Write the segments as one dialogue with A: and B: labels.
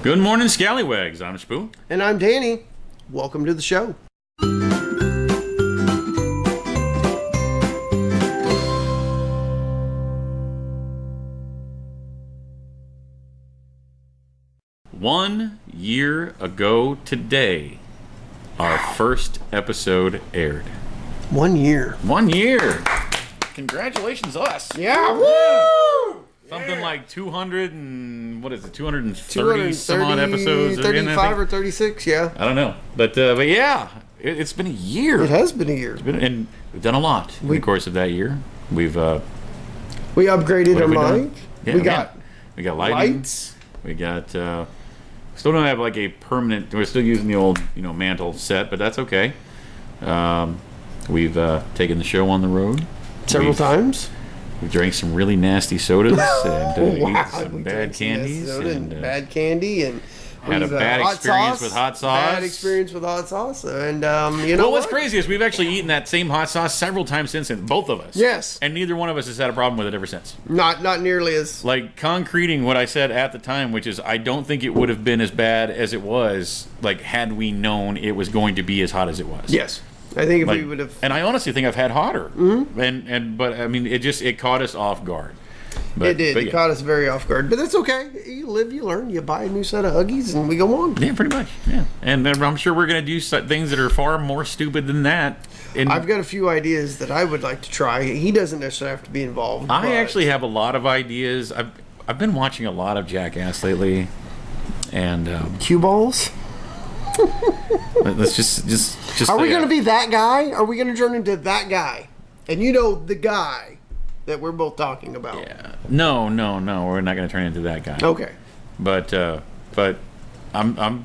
A: Good morning, Scallywags. I'm Spoo.
B: And I'm Danny. Welcome to the show.
A: One year ago today, our first episode aired.
B: 1 year.
A: 1 year. Congratulations, us.
B: Yeah. Woo!
A: Something like 200 and, what is it, 230 some odd episodes?
B: 35 or 36, yeah.
A: I don't know. But yeah, it's been a year.
B: It has been a year.
A: And we've done a lot in the course of that year. We
B: upgraded our mic.
A: Yeah, we got
B: lights.
A: We got, still don't have like a permanent, we're still using the old, mantle set, but that's okay. We've taken the show on the road.
B: Several times.
A: We drank some really nasty sodas and eaten some bad candies.
B: Bad candy and
A: had a bad experience with hot sauce.
B: Bad experience with hot sauce. And,
A: what's crazy is we've actually eaten that same hot sauce several times since then, both of us.
B: Yes.
A: And neither one of us has had a problem with it ever since.
B: Not nearly as...
A: Like, concreting what I said at the time, which is I don't think it would have been as bad as it was, like, had we known it was going to be as hot as it was.
B: Yes. I think if we would have...
A: And I honestly think I've had hotter.
B: Mm-hmm.
A: But, I mean, it caught us off guard.
B: It did. It caught us very off guard. But that's okay. You live, you learn. You buy a new set of Huggies, and we go on.
A: Yeah, pretty much. Yeah. And I'm sure we're going to do things that are far more stupid than that.
B: I've got a few ideas that I would like to try. He doesn't necessarily have to be involved.
A: I actually have a lot of ideas. I've been watching a lot of Jackass lately. And
B: cue balls?
A: Let's just.
B: Are we going to be that guy? Are we going to turn into that guy? And the guy that we're both talking about.
A: Yeah. No. We're not going to turn into that guy.
B: Okay.
A: But I don't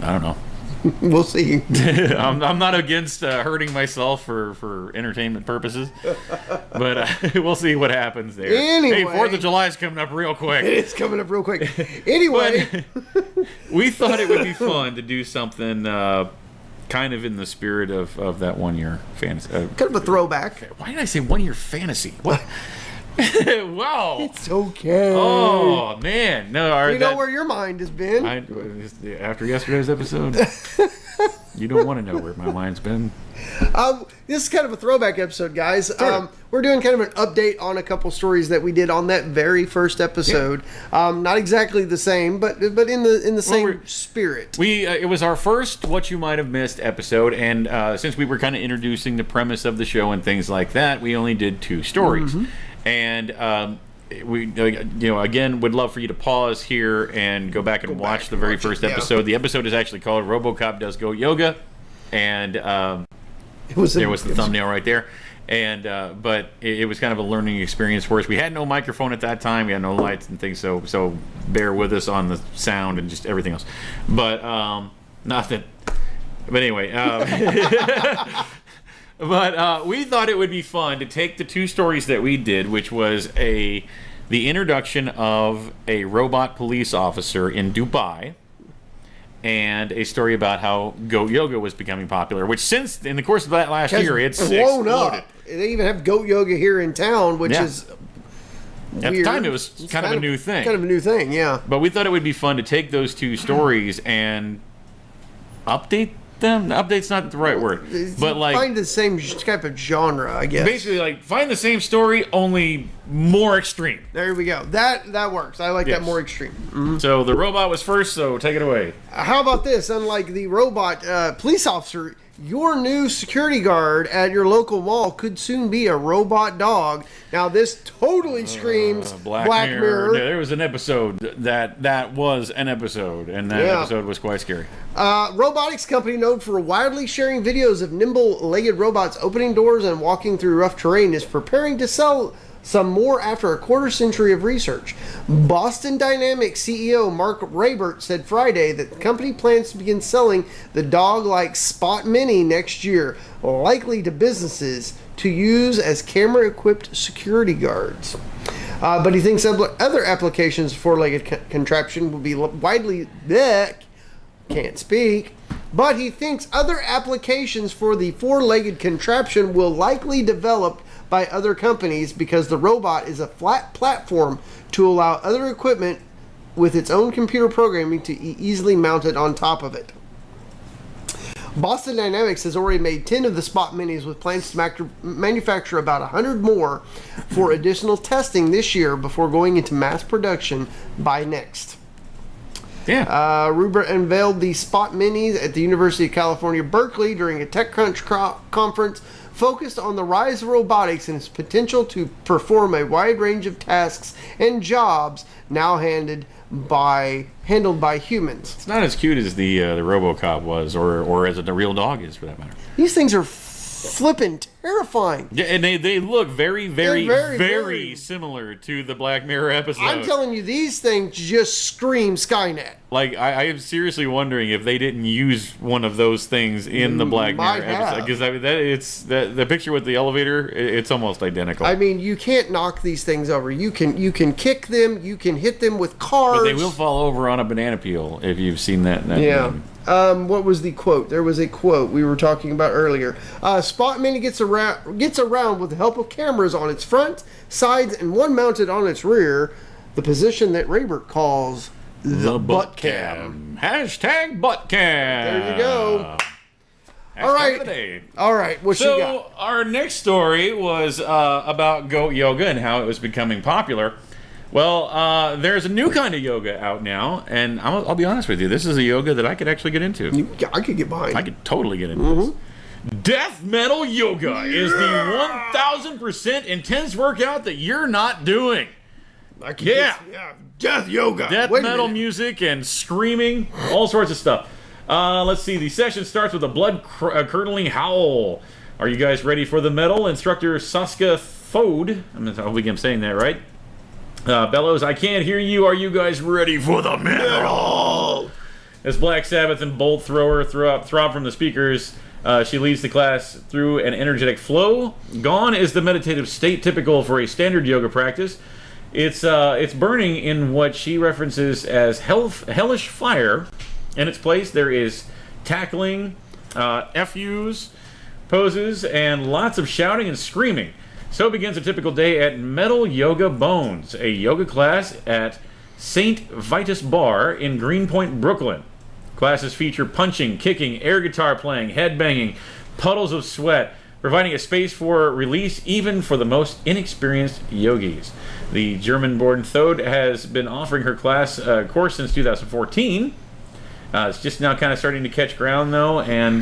A: know.
B: We'll see.
A: I'm not against hurting myself for entertainment purposes, but we'll see what happens there.
B: Anyway,
A: hey, 4th of July is coming up real quick.
B: It is coming up real quick. Anyway,
A: we thought it would be fun to do something kind of in the spirit of that 1 year fantasy.
B: Kind of a throwback.
A: Why did I say 1 year fantasy? What? Wow.
B: It's okay.
A: Oh, man. No,
B: you know where your mind has been.
A: After yesterday's episode, you don't want to know where my mind's been.
B: This is kind of a throwback episode, guys.
A: Sure.
B: We're doing kind of an update on a couple stories that we did on that very first episode. Yeah. Not exactly the same, but in the same spirit.
A: It was our first What You Might Have Missed episode, and since we were kind of introducing the premise of the show and things like that, we only did 2 stories. Mm-hmm. And we, again, would love for you to pause here and go back and watch the very first episode. The episode is actually called Robocop Does Goat Yoga, and there was the thumbnail right there. And but it was kind of a learning experience for us. We had no microphone at that time. We had no lights and things, so bear with us on the sound and just everything else. But not that. But anyway. But we thought it would be fun to take the 2 stories that we did, which was the introduction of a robot police officer in Dubai, and a story about how goat yoga was becoming popular, which since, in the course of that last year, it's
B: blown
A: exploded.
B: Up. They even have goat yoga here in town, which is weird.
A: At the time, it was kind of a new thing.
B: Kind of a new thing, yeah.
A: But we thought it would be fun to take those 2 stories and update them. Update's not the right word, but like
B: find the same type of genre, I guess.
A: Basically, like find the same story, only more extreme.
B: There we go. That works. I like that more extreme. Mm-hmm.
A: So the robot was first, so take it away.
B: How about this? Unlike the robot police officer, your new security guard at your local mall could soon be a robot dog. Now, this totally screams Black Mirror.
A: Yeah, there was an episode that was an episode, and that episode was quite scary.
B: Robotics company known for widely sharing videos of nimble-legged robots opening doors and walking through rough terrain is preparing to sell some more after a quarter century of research. Boston Dynamics CEO Mark Raybert said Friday that the company plans to begin selling the dog-like Spot Mini next year, likely to businesses to use as camera-equipped security guards. But he thinks other applications for four-legged contraption will be widely... Can't speak. But he thinks other applications for the four-legged contraption will likely develop by other companies because the robot is a flat platform to allow other equipment with its own computer programming to easily mount it on top of it. Boston Dynamics has already made 10 of the Spot Minis with plans to manufacture about 100 more for additional testing this year before going into mass production by next.
A: Yeah.
B: Rubert unveiled the Spot Minis at the University of California, Berkeley during a TechCrunch conference focused on the rise of robotics and its potential to perform a wide range of tasks and jobs now handled by humans.
A: It's not as cute as the Robocop was, or as the real dog is, for that matter.
B: These things are flippin' terrifying.
A: Yeah, and they look very similar to the Black Mirror episode.
B: I'm telling you, these things just scream Skynet.
A: Like, I am seriously wondering if they didn't use one of those things in the Black Mirror episode. Because I mean, the picture with the elevator, it's almost identical.
B: I mean, you can't knock these things over. You can kick them. You can hit them with cars.
A: But they will fall over on a banana peel if you've seen that.
B: Yeah. What was the quote? There was a quote we were talking about earlier. Spot Mini gets around with the help of cameras on its front, sides, and one mounted on its rear. The position that Raybert calls the butt cam.
A: Hashtag butt cam.
B: There you go. All right. What you got?
A: So our next story was about goat yoga and how it was becoming popular. Well, there's a new kind of yoga out now, and I'll be honest with you, this is a yoga that I could actually get into.
B: I could get behind.
A: I could totally get into this. Death metal yoga is the 1000% intense workout that you're not doing.
B: Death yoga.
A: Death metal music and screaming, all sorts of stuff. Let's see, the session starts with a blood-curdling howl. Are you guys ready for the metal? Instructor Saskia Fode, I hope I'm saying that right, bellows, I can't hear you. Are you guys ready for the metal? As Black Sabbath and Bolt Thrower throb from the speakers, she leads the class through an energetic flow. Gone is the meditative state typical for a standard yoga practice. It's burning in what she references as hellish fire. In its place, there is tackling, FUs, poses, and lots of shouting and screaming. So begins a typical day at Metal Yoga Bones, a yoga class at St. Vitus Bar in Greenpoint, Brooklyn. Classes feature punching, kicking, air guitar playing, head banging, puddles of sweat, providing a space for release even for the most inexperienced yogis. The German-born Thode has been offering her course since 2014. It's just now kind of starting to catch ground, though, and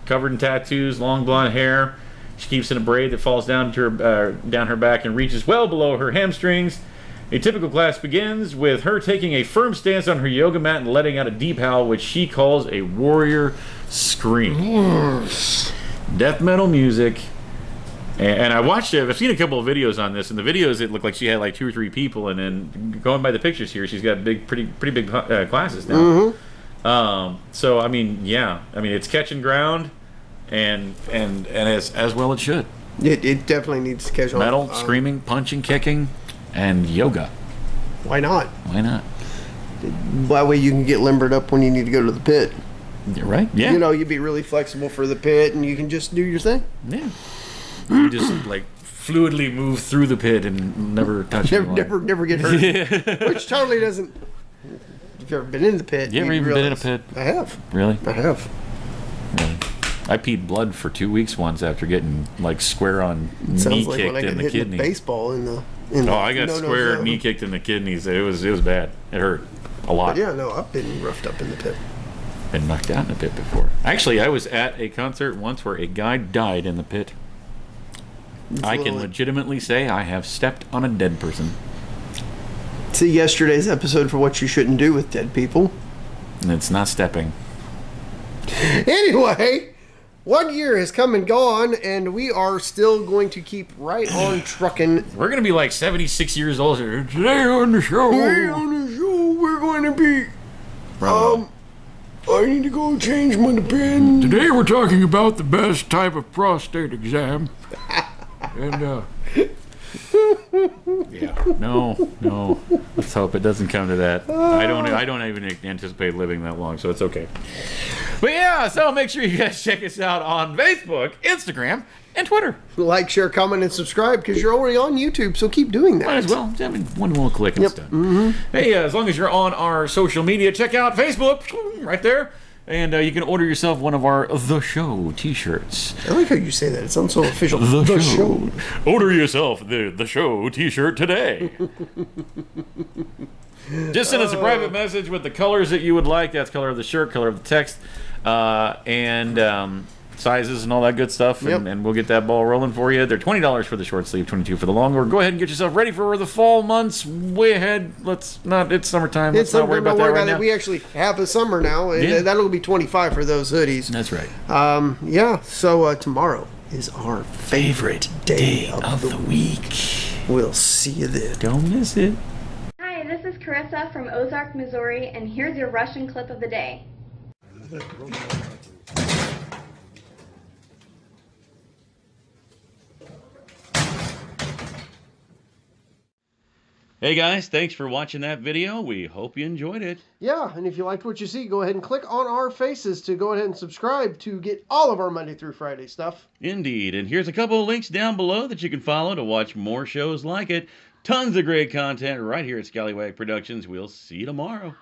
A: covered in tattoos, long blonde hair. She keeps in a braid that falls down her back and reaches well below her hamstrings. A typical class begins with her taking a firm stance on her yoga mat and letting out a deep howl, which she calls a warrior scream. Death metal music. And I watched it. I've seen a couple of videos on this. In the videos, it looked like she had like 2 or 3 people, and then going by the pictures here, she's got pretty big classes now. So I mean, it's catching ground, and as well it should.
B: It definitely needs to catch on.
A: Metal, screaming, punching, kicking, and yoga.
B: Why not?
A: Why not?
B: That way you can get limbered up when you need to go to the pit.
A: You're right. Yeah.
B: You'd be really flexible for the pit, and you can just do your thing.
A: Yeah. You just like fluidly move through the pit and never touch anyone.
B: Never get hurt. Which totally doesn't. If you've ever been in the pit,
A: you ever even been in a pit?
B: I have.
A: Really?
B: I have.
A: Really? I peed blood for 2 weeks once after getting like square on knee
B: like
A: kicked in the kidney.
B: Baseball in the.
A: I got square knee kicked in the kidneys. It was bad. It hurt a lot.
B: But I've been roughed up in the pit.
A: Been knocked out in the pit before. Actually, I was at a concert once where a guy died in the pit. I can legitimately say I have stepped on a dead person.
B: See yesterday's episode for what you shouldn't do with dead people.
A: And it's not stepping.
B: Anyway, 1 year has come and gone, and we are still going to keep right on trucking.
A: We're going to be like 76 years old. Today on the show,
B: we're going to be... I need to go change my pen.
A: Today we're talking about the best type of prostate exam. And Yeah. No. Let's hope it doesn't come to that. I don't even anticipate living that long, so it's okay. But yeah, so make sure you guys check us out on Facebook, Instagram, and Twitter.
B: Like, share, comment, and subscribe because you're already on YouTube, so keep doing that.
A: Might as well. I mean, one more click and it's done. Hey, as long as you're on our social media, check out Facebook right there. And you can order yourself one of our The Show t-shirts.
B: I like how you say that. It sounds so official.
A: The Show. Order yourself the Show t-shirt today. Just send us a private message with the colors that you would like. That's color of the shirt, color of the text, and sizes and all that good stuff. And we'll get that ball rolling for you. They're $20 for the short sleeve, $22 for the long. Or go ahead and get yourself ready for the fall months. Way ahead. It's summertime. Let's not worry about that right now.
B: We actually have a summer now. And that'll be $25 for those hoodies.
A: That's right.
B: So tomorrow is our favorite day of the week. We'll see you then.
A: Don't miss it.
C: Hi, this is Carissa from Ozark, Missouri, and here's your Russian clip of the day.
A: Hey guys, thanks for watching that video. We hope you enjoyed it.
B: Yeah, and if you liked what you see, go ahead and click on our faces to go ahead and subscribe to get all of our Monday through Friday stuff.
A: Indeed, and here's a couple of links down below that you can follow to watch more shows like it. Tons of great content right here at Scallywag Productions. We'll see you tomorrow.